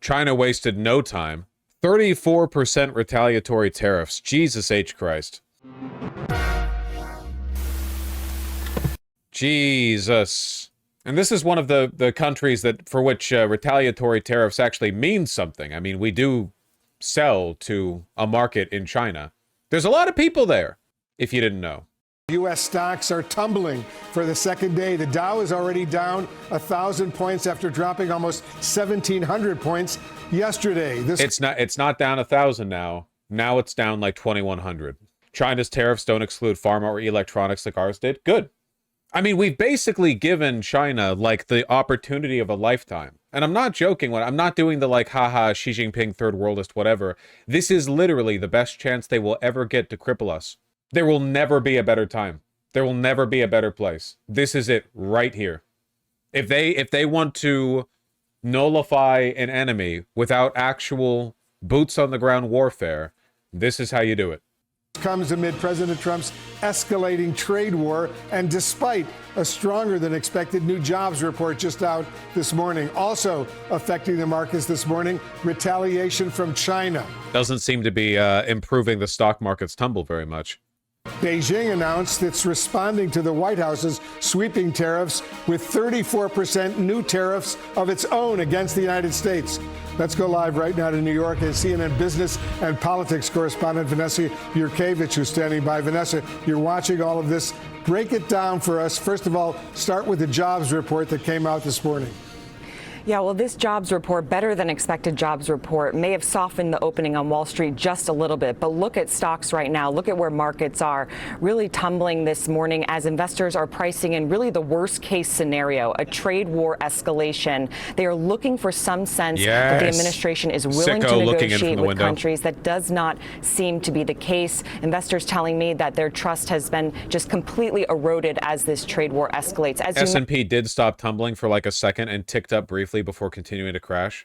China wasted no time. 34% retaliatory tariffs. Jesus H. Christ. Jesus. And this is one of the countries that for which retaliatory tariffs actually means something. I mean, we do sell to a market in China. There's a lot of people there, if you didn't know. U.S. stocks are tumbling for the second day. The Dow is already down 1,000 points after dropping almost 1,700 points yesterday. It's not down 1,000 now. Now it's down like 2,100. China's tariffs don't exclude pharma or electronics like ours did. Good. I mean, we've basically given China like the opportunity of a lifetime. And I'm not joking when I'm not doing the like, haha, Xi Jinping, third worldist, whatever. This is literally the best chance they will ever get to cripple us. There will never be a better time. There will never be a better place. This is it right here. If they want to nullify an enemy without actual boots on the ground warfare, this is how you do it. Comes amid President Trump's escalating trade war and despite a stronger than expected new jobs report just out this morning. Also affecting the markets this morning, retaliation from China. Doesn't seem to be improving the stock market's tumble very much. Beijing announced it's responding to the White House's sweeping tariffs with 34% new tariffs of its own against the United States. Let's go live right now to New York as CNN business and politics correspondent Vanessa Yurkevich, who's standing by. Vanessa, you're watching all of this. Break it down for us. First of all, start with the jobs report that came out this morning. Yeah, well, this jobs report, better than expected jobs report, may have softened the opening on Wall Street just a little bit. But look at stocks right now. Look at where markets are really tumbling this morning as investors are pricing in really the worst case scenario, a trade war escalation. They are looking for some sense that the administration is willing to negotiate with countries. That does not seem to be the case. Investors telling me that their trust has been just completely eroded as this trade war escalates. As S&P did stop tumbling for like a second and ticked up briefly before continuing to crash.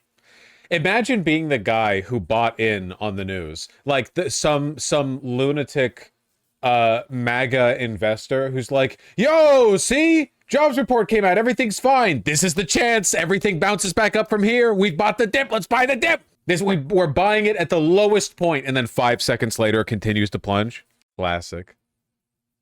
Imagine being the guy who bought in on the news, like some lunatic MAGA investor who's like, yo, see, jobs report came out, everything's fine, this is the chance, everything bounces back up from here, we've bought the dip, let's buy the dip. We're buying it at the lowest point, and then 5 seconds later it continues to plunge. Classic.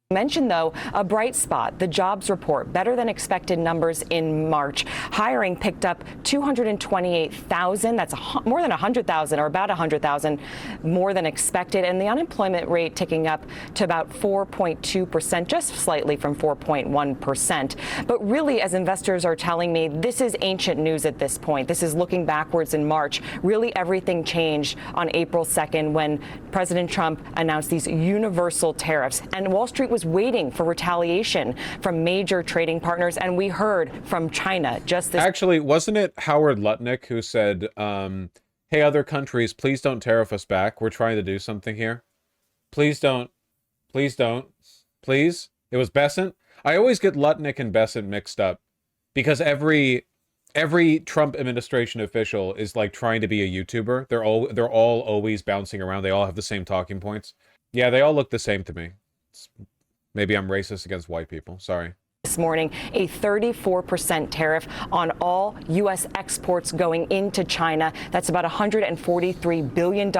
Mentioned, though, a bright spot, the jobs report, better than expected numbers in March. Hiring picked up 228,000. That's more than 100,000, or about 100,000 more than expected. And the unemployment rate ticking up to about 4.2%, just slightly from 4.1%. But really, as investors are telling me, this is ancient news at this point. This is looking backwards in March. Really, everything changed on April 2nd when President Trump announced these universal tariffs. And Wall Street was waiting for retaliation from major trading partners, and we heard from China just this. Actually, wasn't it Howard Lutnick who said, hey, other countries, please don't tariff us back. We're trying to do something here. Please don't. Please don't. Please. It was Bessent. I always get Lutnick and Bessent mixed up because every Trump administration official is like trying to be a YouTuber. They're all always bouncing around. They all have the same talking points. Yeah, they all look the same to me. Maybe I'm racist against white people. Sorry. This morning, a 34% tariff on all U.S. exports going into China. That's about $143 billion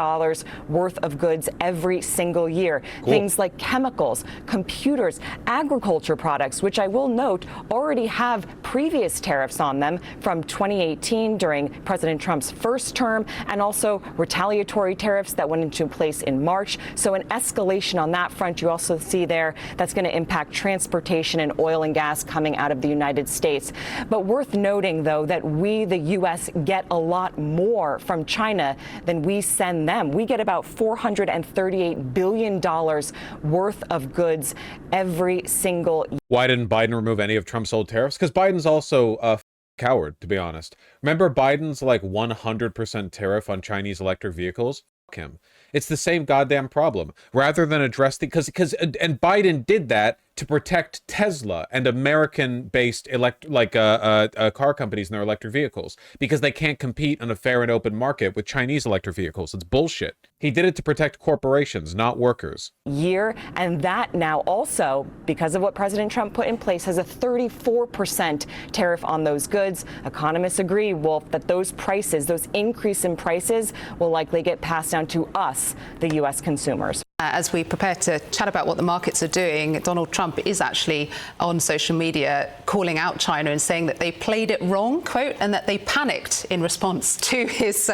worth of goods every single year. Cool. Things like chemicals, computers, agriculture products, which I will note already have previous tariffs on them from 2018 during President Trump's first term, and also retaliatory tariffs that went into place in March. So an escalation on that front. You also see there that's going to impact transportation and oil and gas coming out of the United States. But worth noting, though, that we, the U.S., get a lot more from China than we send them. We get about $438 billion worth of goods every single year. Why didn't Biden remove any of Trump's old tariffs? Because Biden's also a coward, to be honest. Remember Biden's like 100% tariff on Chinese electric vehicles? Him. It's the same goddamn problem. Rather than address the, because Biden did that to protect Tesla and American-based car companies and their electric vehicles because they can't compete on a fair and open market with Chinese electric vehicles. It's bullshit. He did it to protect corporations, not workers. Year, and that now also, because of what President Trump put in place, has a 34% tariff on those goods. Economists agree, Wolf, that those prices, those increase in prices, will likely get passed down to us, the U.S. consumers. As we prepare to chat about what the markets are doing, Donald Trump is actually on social media calling out China and saying that they played it wrong, quote, and that they panicked in response to his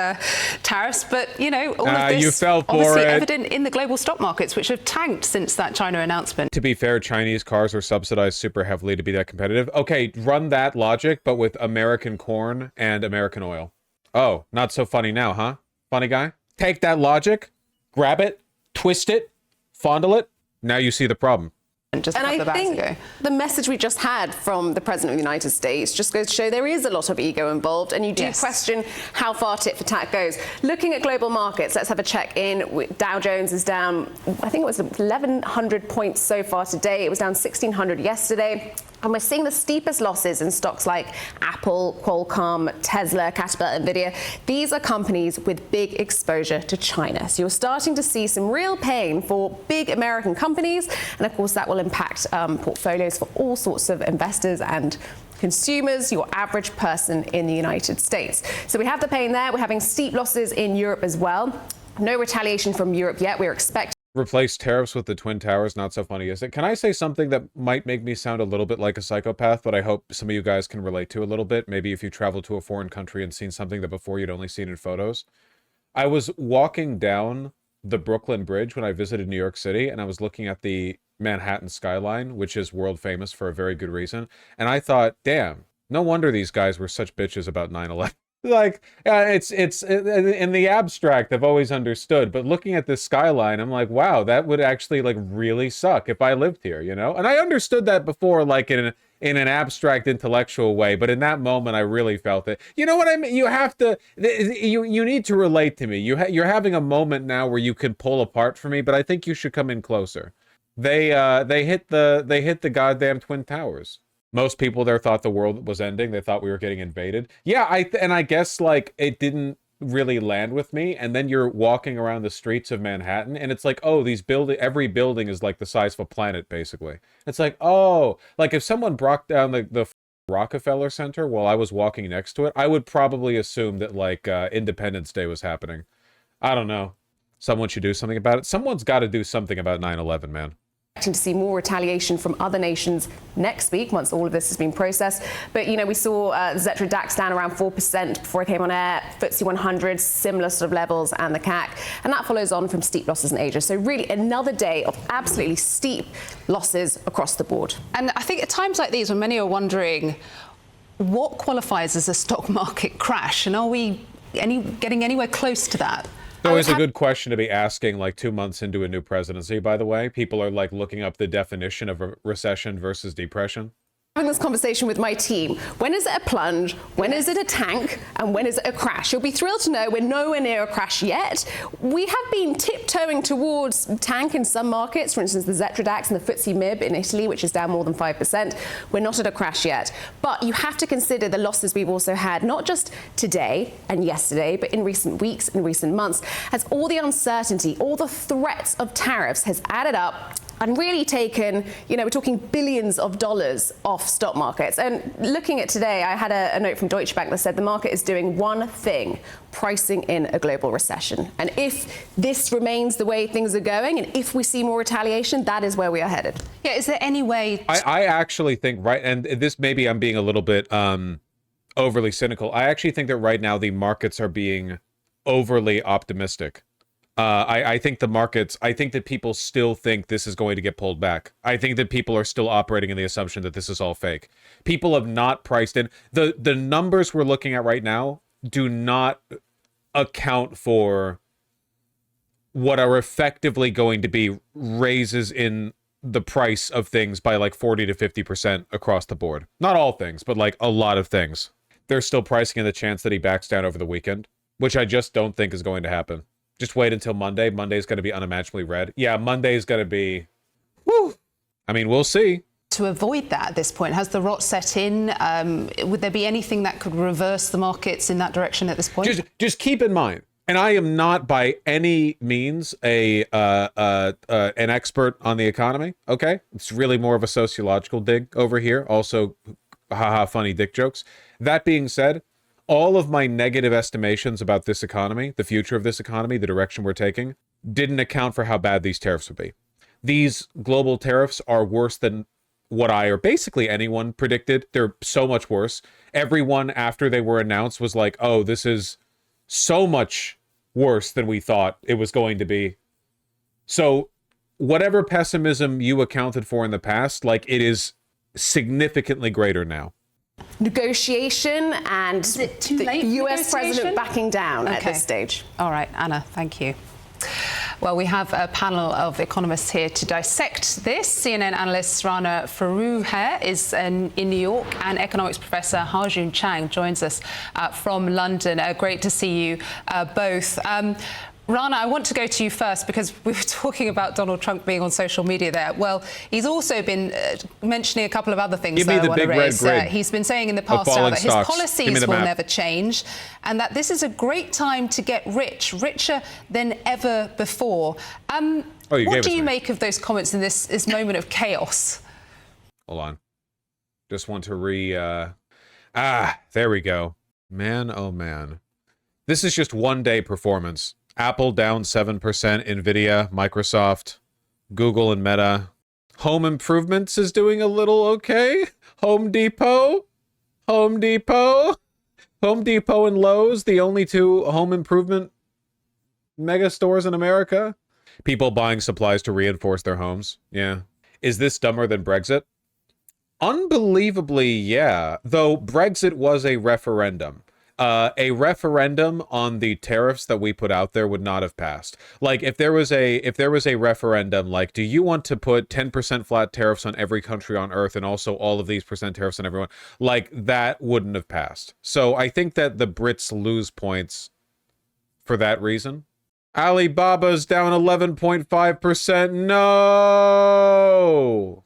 tariffs. But, you know, all of this obviously evident in the global stock markets, which have tanked since that China announcement. To be fair, Chinese cars are subsidized super heavily to be that competitive. Okay, run that logic, but with American corn and American oil. Oh, not so funny now, huh? Funny guy? Take that logic, grab it, twist it, fondle it. Now you see the problem. And I think the message we just had from the President of the United States just goes to show there is a lot of ego involved, and you do question how far tit for tat goes. Looking at global markets, let's have a check in. Dow Jones is down, I think it was 1,100 points so far today. It was down 1,600 yesterday. And we're seeing the steepest losses in stocks like Apple, Qualcomm, Tesla, Caterpillar, Nvidia. These are companies with big exposure to China. So you're starting to see some real pain for big American companies. And of course, that will impact portfolios for all sorts of investors and consumers, your average person in the United States. So we have the pain there. We're having steep losses in Europe as well. No retaliation from Europe yet. We're expecting. Replace tariffs with the Twin Towers. Not so funny, is it? Can I say something that might make me sound a little bit like a psychopath, but I hope some of you guys can relate to a little bit? Maybe if you traveled to a foreign country and seen something that before you'd only seen in photos. I was walking down the Brooklyn Bridge when I visited New York City, and I was looking at the Manhattan skyline, which is world famous for a very good reason. And I thought, damn, no wonder these guys were such bitches about 9/11. Like, it's in the abstract, I've always understood, but looking at this skyline, I'm like, wow, that would actually like really suck if I lived here, you know? And I understood that before, like in an abstract intellectual way, but in that moment, I really felt it. You know what I mean? You have to, you need to relate to me. You're having a moment now where you can pull apart for me, but I think you should come in closer. They hit the goddamn Twin Towers. Most people there thought the world was ending. They thought we were getting invaded. Yeah, I guess like it didn't really land with me. And then you're walking around the streets of Manhattan, and it's like, oh, every building is like the size of a planet, basically. It's like, oh, like if someone brought down the Rockefeller Center while I was walking next to it, I would probably assume that like Independence Day was happening. I don't know. Someone should do something about it. Someone's got to do something about 9/11, man. To see more retaliation from other nations next week once all of this has been processed. But, you know, we saw Xetra DAX down around 4% before it came on air, FTSE 100, similar sort of levels, and the CAC. And that follows on from steep losses in Asia. So really another day of absolutely steep losses across the board. And I think at times like these, when many are wondering what qualifies as a stock market crash, and are we getting anywhere close to that? It's always a good question to be asking like 2 months into a new presidency, by the way. People are like looking up the definition of a recession versus depression. Having this conversation with my team. When is it a plunge? When is it a tank? And when is it a crash? You'll be thrilled to know we're nowhere near a crash yet. We have been tiptoeing towards tank in some markets, for instance, the Xetra DAX and the FTSE MIB in Italy, which is down more than 5%. We're not at a crash yet. But you have to consider the losses we've also had, not just today and yesterday, but in recent weeks and recent months, as all the uncertainty, all the threats of tariffs has added up and really taken, you know, we're talking billions of dollars off stock markets. And looking at today, I had a note from Deutsche Bank that said the market is doing one thing, pricing in a global recession. And if this remains the way things are going, and if we see more retaliation, that is where we are headed. Yeah, is there any way... I actually think, right, and this maybe I'm being a little bit overly cynical. I actually think that right now the markets are being overly optimistic. I think the markets, I think that people still think this is going to get pulled back. I think that people are still operating in the assumption that this is all fake. People have not priced in. The numbers we're looking at right now do not account for what are effectively going to be raises in the price of things by like 40 to 50% across the board. Not all things, but like a lot of things. They're still pricing in the chance that he backs down over the weekend, which I just don't think is going to happen. Just wait until Monday. Monday's going to be unimaginably red. Yeah, Monday's going to be... Whew! I mean, we'll see. To avoid that at this point, has the rot set in? Would there be anything that could reverse the markets in that direction at this point? Just keep in mind, and I am not by any means an expert on the economy. Okay, it's really more of a sociological dig over here. Also, haha, funny dick jokes. That being said, all of my negative estimations about this economy, the future of this economy, the direction we're taking, didn't account for how bad these tariffs would be. These global tariffs are worse than what I, or basically anyone, predicted. They're so much worse. Everyone after they were announced was like, oh, this is so much worse than we thought it was going to be. So whatever pessimism you accounted for in the past, like, it is significantly greater now. Negotiation and Is it too late the for US president negotiation? backing down at Okay. this stage. All right, Anna, thank you. Well, we have a panel of economists here to dissect this. CNN analyst Rana Foroohar is in New York, and economics professor Ha-Joon Chang joins us from London. Great to see you both. Rana, I want to go to you first because we were talking about Donald Trump being on social media there. Well, he's also been mentioning a couple of other things that I want to raise. He's been saying in the past now that his policies will never change and that this is a great time to get rich, richer than ever before. What do you make of those comments in this moment of chaos? Hold on. Just want to there we go. Man, oh man. This is just one day performance. Apple down 7%, Nvidia, Microsoft, Google, and Meta. Home Improvements is doing a little okay. Home Depot and Lowe's, the only two home improvement mega stores in America. People buying supplies to reinforce their homes. Yeah. Is this dumber than Brexit? Unbelievably, yeah. Though Brexit was a referendum. A referendum on the tariffs that we put out there would not have passed. Like, if there was a referendum, like, do you want to put 10% flat tariffs on every country on earth and also all of these percent tariffs on everyone, like, that wouldn't have passed. So I think that the Brits lose points for that reason. Alibaba's down 11.5%. No,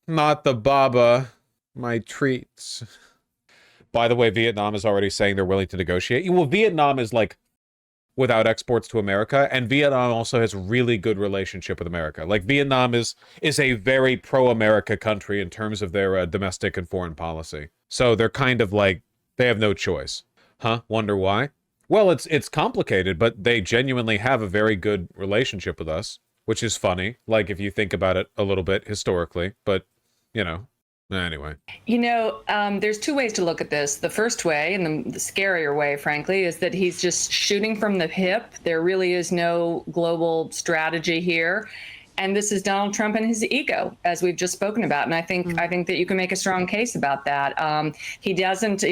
not the Baba, my treats. By the way, Vietnam is already saying they're willing to negotiate. Well, Vietnam is like without exports to America, and Vietnam also has really good relationship with America. Like, Vietnam is a very pro-America country in terms of their domestic and foreign policy. So they're kind of like, they have no choice. Huh? Wonder why? Well, it's complicated, but they genuinely have a very good relationship with us, which is funny, like, if you think about it a little bit historically, but, you know. Anyway. You know, there's two ways to look at this. The first way, and the scarier way, frankly, is that he's just shooting from the hip. There really is no global strategy here. And this is Donald Trump and his ego, as we've just spoken about. And I think that you can make a strong case about that. He doesn't,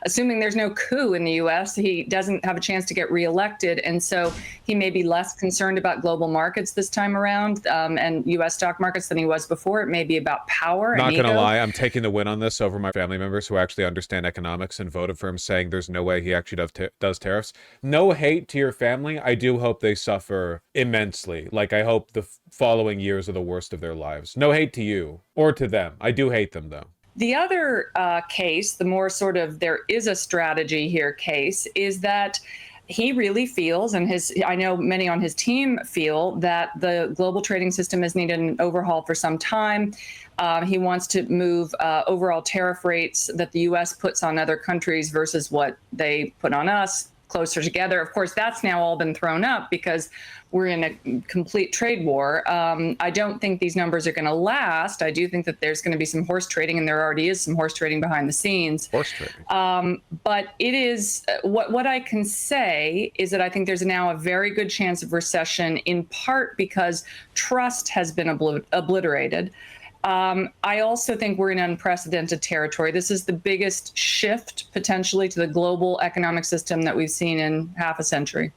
assuming there's no coup in the U.S., he doesn't have a chance to get reelected. And so he may be less concerned about global markets this time around and U.S. stock markets than he was before. It may be about power. Not going to lie, I'm taking the win on this over my family members who actually understand economics and voted for him, saying there's no way he actually does tariffs. No hate to your family. I do hope they suffer immensely. Like, I hope the following years are the worst of their lives. No hate to you or to them. I do hate them, though. The other case, the more sort of there is a strategy here case, is that he really feels, and I know many on his team feel, that the global trading system has needed an overhaul for some time. He wants to move overall tariff rates that the U.S. puts on other countries versus what they put on us closer together. Of course, that's now all been thrown up because we're in a complete trade war. I don't think these numbers are going to last. I do think that there's going to be some horse trading, and there already is some horse trading behind the scenes. Horse trading. But it is what I can say is that I think there's now a very good chance of recession, in part because trust has been obliterated. I also think we're in unprecedented territory. This is the biggest shift potentially to the global economic system that we've seen in half a century.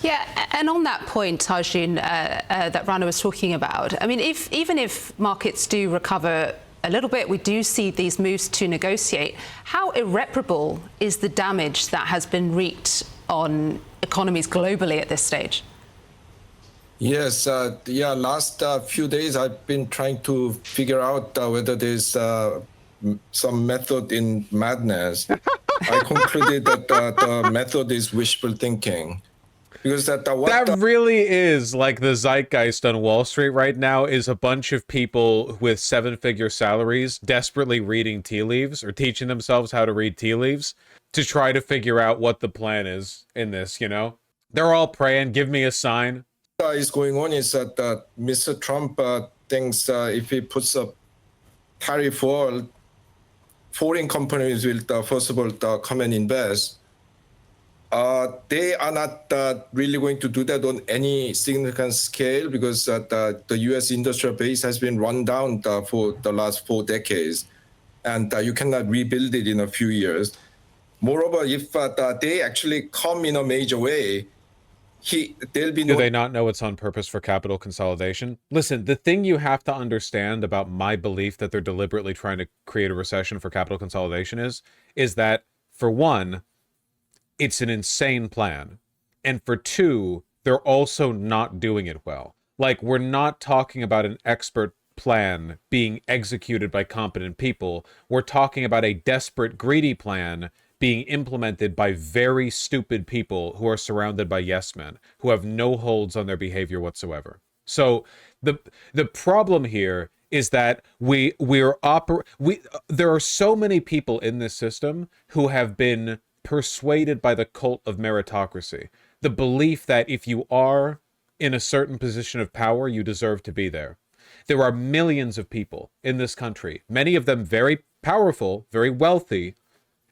Yeah, and on that point, Ha-Joon, that Rana was talking about, I mean, even if markets do recover a little bit, we do see these moves to negotiate. How irreparable is the damage that has been wreaked on economies globally at this stage? Yes, last few days I've been trying to figure out whether there's some method in madness. I concluded that the method is wishful thinking. Because that really is like the zeitgeist on Wall Street right now, is a bunch of people with 7-figure salaries desperately reading tea leaves or teaching themselves how to read tea leaves to try to figure out what the plan is in this, you know? They're all praying, give me a sign. What is going on is that Mr. Trump thinks if he puts a tariff wall, foreign companies will first of all come and invest. They are not really going to do that on any significant scale because the U.S. industrial base has been run down for the last 4 decades, and you cannot rebuild it in a few years. Moreover, if they actually come in a major way, there'll be no... Do they not know it's on purpose for capital consolidation? Listen, the thing you have to understand about my belief that they're deliberately trying to create a recession for capital consolidation is that, for one, it's an insane plan. And for two, they're also not doing it well. Like, we're not talking about an expert plan being executed by competent people. We're talking about a desperate, greedy plan being implemented by very stupid people who are surrounded by yes men, who have no holds on their behavior whatsoever. So the problem here is that there are so many people in this system who have been persuaded by the cult of meritocracy, the belief that if you are in a certain position of power, you deserve to be there. There are millions of people in this country, many of them very powerful, very wealthy,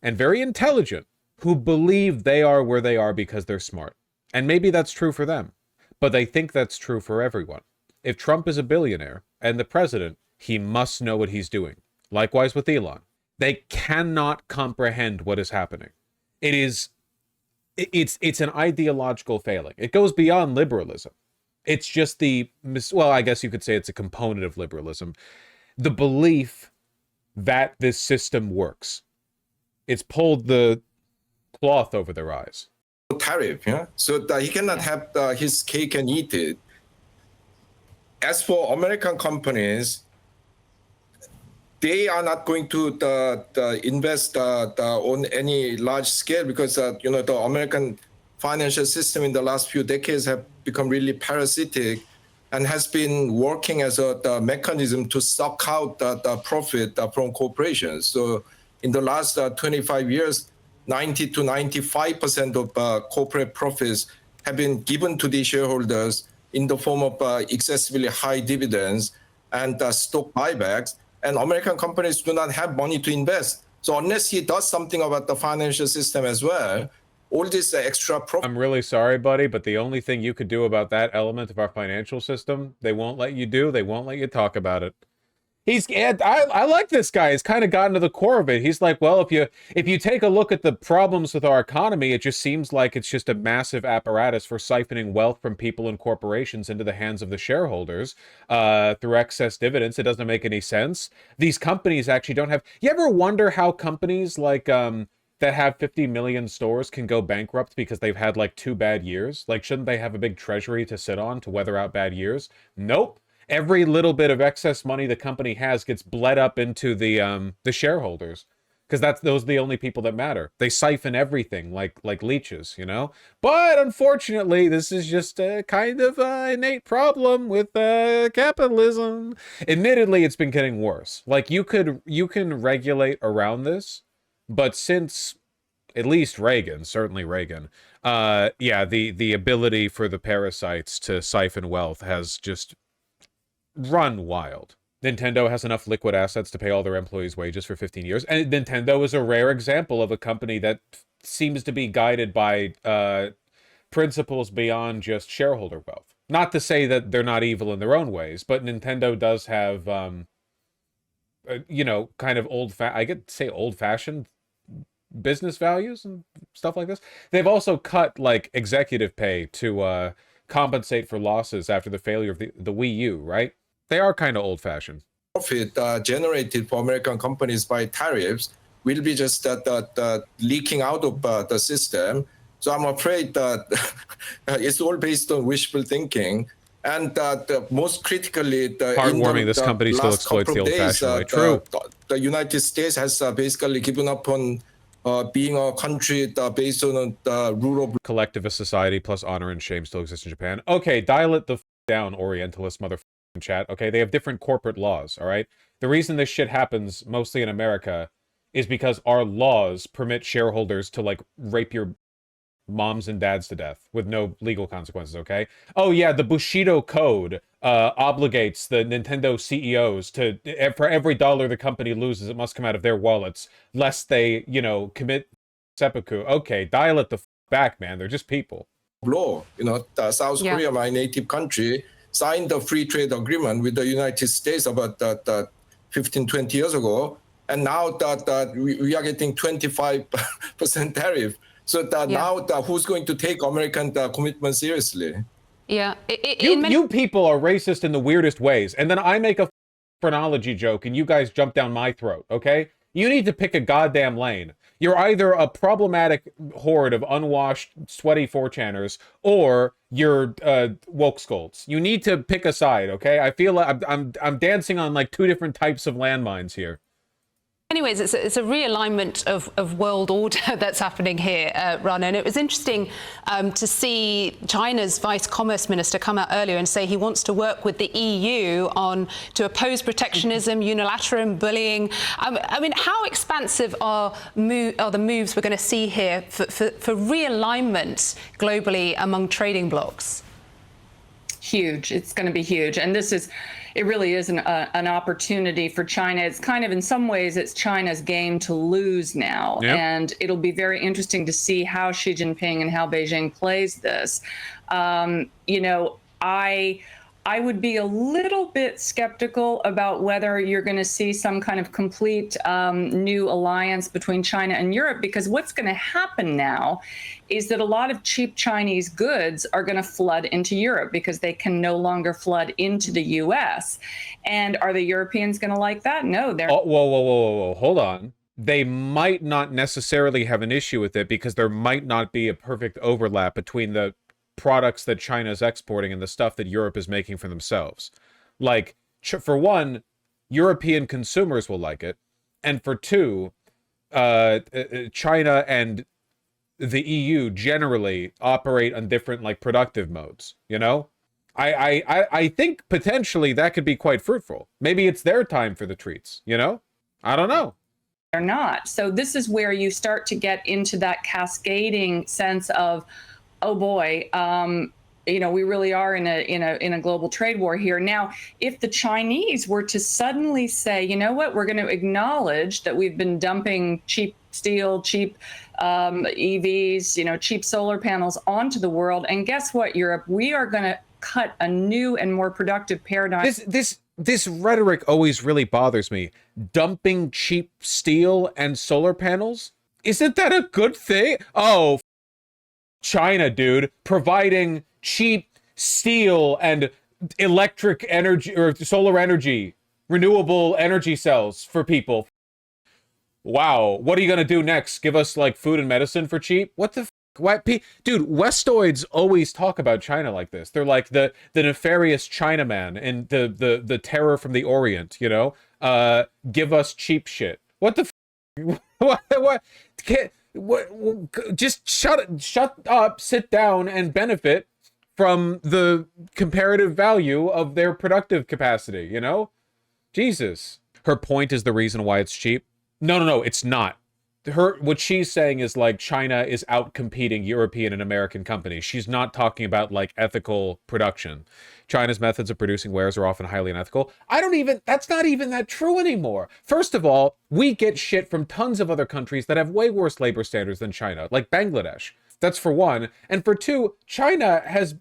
and very intelligent, who believe they are where they are because they're smart. And maybe that's true for them, but they think that's true for everyone. If Trump is a billionaire and the president, he must know what he's doing. Likewise with Elon. They cannot comprehend what is happening. It's an ideological failing. It goes beyond liberalism. It's just I guess you could say it's a component of liberalism. The belief that this system works. It's pulled the cloth over their eyes. Tariff, yeah? So that he cannot have his cake and eat it. As for American companies, they are not going to invest on any large scale because the American financial system in the last few decades have become really parasitic and has been working as a mechanism to suck out the profit from corporations. So in the last 25 years, 90 to 95% of corporate profits have been given to the shareholders in the form of excessively high dividends and stock buybacks. And American companies do not have money to invest. So unless he does something about the financial system as well, all this extra profit... I'm really sorry, buddy, but the only thing you could do about that element of our financial system, they won't let you do. They won't let you talk about it. I like this guy. He's kind of gotten to the core of it. He's like, well, if you take a look at the problems with our economy, it just seems like it's just a massive apparatus for siphoning wealth from people and corporations into the hands of the shareholders through excess dividends. It doesn't make any sense. These companies actually don't have... You ever wonder how companies like that have 50 million stores can go bankrupt because they've had like 2 bad years? Like, shouldn't they have a big treasury to sit on to weather out bad years? Nope. Every little bit of excess money the company has gets bled up into the shareholders, because those are the only people that matter. They siphon everything like leeches, you know. But unfortunately, this is just a kind of innate problem with capitalism. Admittedly, it's been getting worse. Like you can regulate around this, but since at least Reagan, certainly Reagan, the ability for the parasites to siphon wealth has just run wild. Nintendo has enough liquid assets to pay all their employees' wages for 15 years. And Nintendo is a rare example of a company that seems to be guided by principles beyond just shareholder wealth. Not to say that they're not evil in their own ways, but Nintendo does have, kind of old-fashioned business values and stuff like this. They've also cut, like, executive pay to compensate for losses after the failure of the Wii U, right? They are kind of old-fashioned. Profit generated for American companies by tariffs will be just leaking out of the system. So I'm afraid that it's all based on wishful thinking. And most critically, Heartwarming, this company still exploits the old-fashioned way. True. The United States has basically given up on being a country based on the rule of Collectivist society plus honor and shame still exists in Japan. Okay, dial it the down, Orientalist motherfucking chat. Okay, they have different corporate laws, all right? The reason this shit happens mostly in America is because our laws permit shareholders to, like, rape your moms and dads to death with no legal consequences, okay? Oh yeah, the Bushido Code obligates the Nintendo CEOs to, for every dollar the company loses, it must come out of their wallets, lest they, you know, commit seppuku. Okay, dial it the back, man. They're just people. law. South Korea, my native country, signed the free trade agreement with the United States about 15, 20 years ago. And now that we are getting 25% tariff. So now who's going to take American commitment seriously? Yeah. You people are racist in the weirdest ways. And then I make a phrenology joke and you guys jump down my throat, okay? You need to pick a goddamn lane. You're either a problematic horde of unwashed, sweaty 4chaners, or you're woke scolds. You need to pick a side, okay? I feel like I'm dancing on like two different types of landmines here. Anyways, it's a realignment of world order that's happening here, Rana. And it was interesting to see China's Vice Commerce Minister come out earlier and say he wants to work with the EU to oppose protectionism, unilateral bullying. I mean, how expansive are the moves we're going to see here for realignment globally among trading blocs? Huge. It's going to be huge. And it really is an opportunity for China. It's kind of, in some ways, it's China's game to lose now. Yep. And it'll be very interesting to see how Xi Jinping and how Beijing plays this. I would be a little bit skeptical about whether you're going to see some kind of complete new alliance between China and Europe, because what's going to happen now is that a lot of cheap Chinese goods are going to flood into Europe because they can no longer flood into the U.S. And are the Europeans going to like that? No, they're... Oh, whoa. Hold on. They might not necessarily have an issue with it because there might not be a perfect overlap between the products that China's exporting and the stuff that Europe is making for themselves. Like, for one, European consumers will like it. And for two, China and the EU generally operate on different, like, productive modes, you know? I think potentially that could be quite fruitful. Maybe it's their time for the treats, you know? I don't know. They're not. So this is where you start to get into that cascading sense of, oh boy, we really are in a global trade war here. Now, if the Chinese were to suddenly say, you know what, we're going to acknowledge that we've been dumping cheap steel, cheap EVs, cheap solar panels onto the world, and guess what, Europe, we are going to cut a new and more productive paradigm. This rhetoric always really bothers me. Dumping cheap steel and solar panels? Isn't that a good thing? Oh, China, dude, providing cheap steel and electric energy or solar energy, renewable energy cells for people. Wow, what are you gonna do next? Give us like food and medicine for cheap? What the what? Dude, Westoids always talk about China like this. They're like the nefarious Chinaman and the terror from the Orient, you know? Give us cheap shit. What the what? Just shut up, sit down, and benefit from the comparative value of their productive capacity, you know? Jesus. Her point is the reason why it's cheap. No, it's not. What she's saying is like China is out-competing European and American companies. She's not talking about like ethical production. China's methods of producing wares are often highly unethical. That's not even that true anymore. First of all, we get shit from tons of other countries that have way worse labor standards than China, like Bangladesh. That's for one. And for two, China has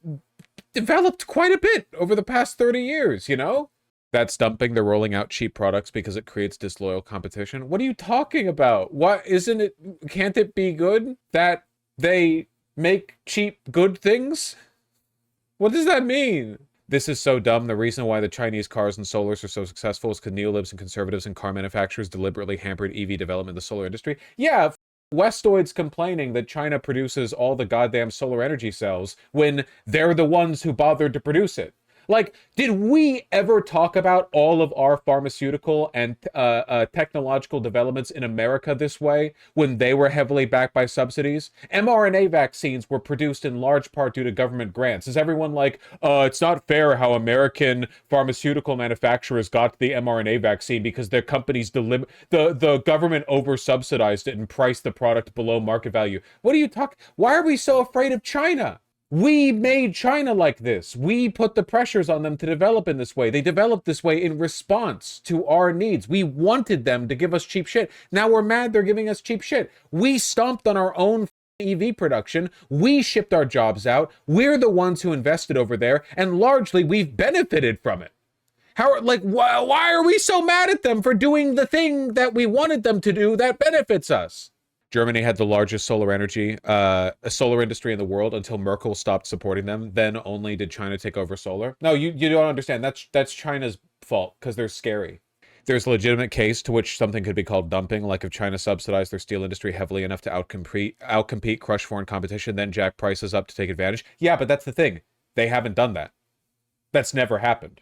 developed quite a bit over the past 30 years, you know? That's dumping. They're rolling out cheap products because it creates disloyal competition. What are you talking about? Can't it be good that they make cheap good things? What does that mean? This is so dumb. The reason why the Chinese cars and solars are so successful is because neolibs and conservatives and car manufacturers deliberately hampered EV development in the solar industry. Yeah, Westoids complaining that China produces all the goddamn solar energy cells when they're the ones who bothered to produce it. Like, did we ever talk about all of our pharmaceutical and technological developments in America this way when they were heavily backed by subsidies? mRNA vaccines were produced in large part due to government grants. Is everyone like, it's not fair how American pharmaceutical manufacturers got the mRNA vaccine because their companies the government over-subsidized it and priced the product below market value? What are you talking? Why are we so afraid of China? We made China like this. We put the pressures on them to develop in this way. They developed this way in response to our needs. We wanted them to give us cheap shit. Now we're mad they're giving us cheap shit. We stomped on our own EV production. We shipped our jobs out. We're the ones who invested over there, and largely we've benefited from it. Why are we so mad at them for doing the thing that we wanted them to do that benefits us? Germany had the largest solar industry in the world until Merkel stopped supporting them. Then only did China take over solar. No, you don't understand. That's China's fault because they're scary. There's a legitimate case to which something could be called dumping, like if China subsidized their steel industry heavily enough to outcompete, crush foreign competition, then jack prices up to take advantage. Yeah, but that's the thing. They haven't done that. That's never happened.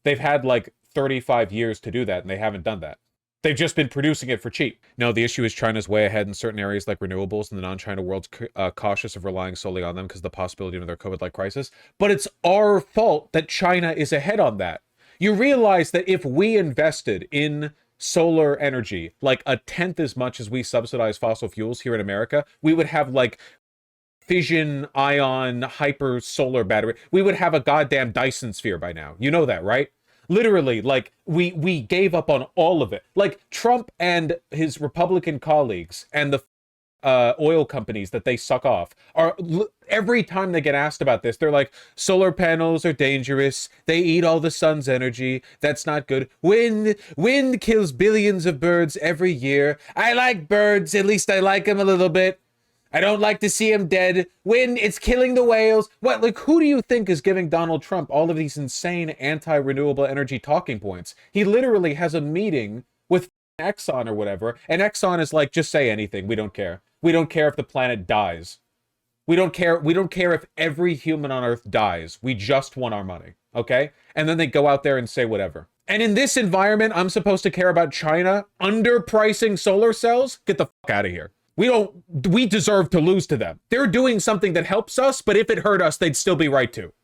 They've had like 35 years to do that, and they haven't done that. They've just been producing it for cheap. No, the issue is China's way ahead in certain areas like renewables, and the non-China world's cautious of relying solely on them because of the possibility of another COVID-like crisis. But it's our fault that China is ahead on that. You realize that if we invested in solar energy like a tenth as much as we subsidize fossil fuels here in America, we would have like fission ion hyper solar battery. We would have a goddamn Dyson sphere by now. You know that, right? Literally, like, we gave up on all of it. Like, Trump and his Republican colleagues and the oil companies that they suck off are, every time they get asked about this, they're like, solar panels are dangerous. They eat all the sun's energy. That's not good. Wind kills billions of birds every year. I like birds. At least I like them a little bit. I don't like to see him dead. Wind, it's killing the whales. What, like, who do you think is giving Donald Trump all of these insane anti-renewable energy talking points? He literally has a meeting with Exxon or whatever, and Exxon is like, just say anything. We don't care. We don't care if the planet dies. We don't care if every human on Earth dies. We just want our money, okay? And then they go out there and say whatever. And in this environment, I'm supposed to care about China underpricing solar cells? Get the fuck out of here. We deserve to lose to them. They're doing something that helps us, but if it hurt us, they'd still be right to.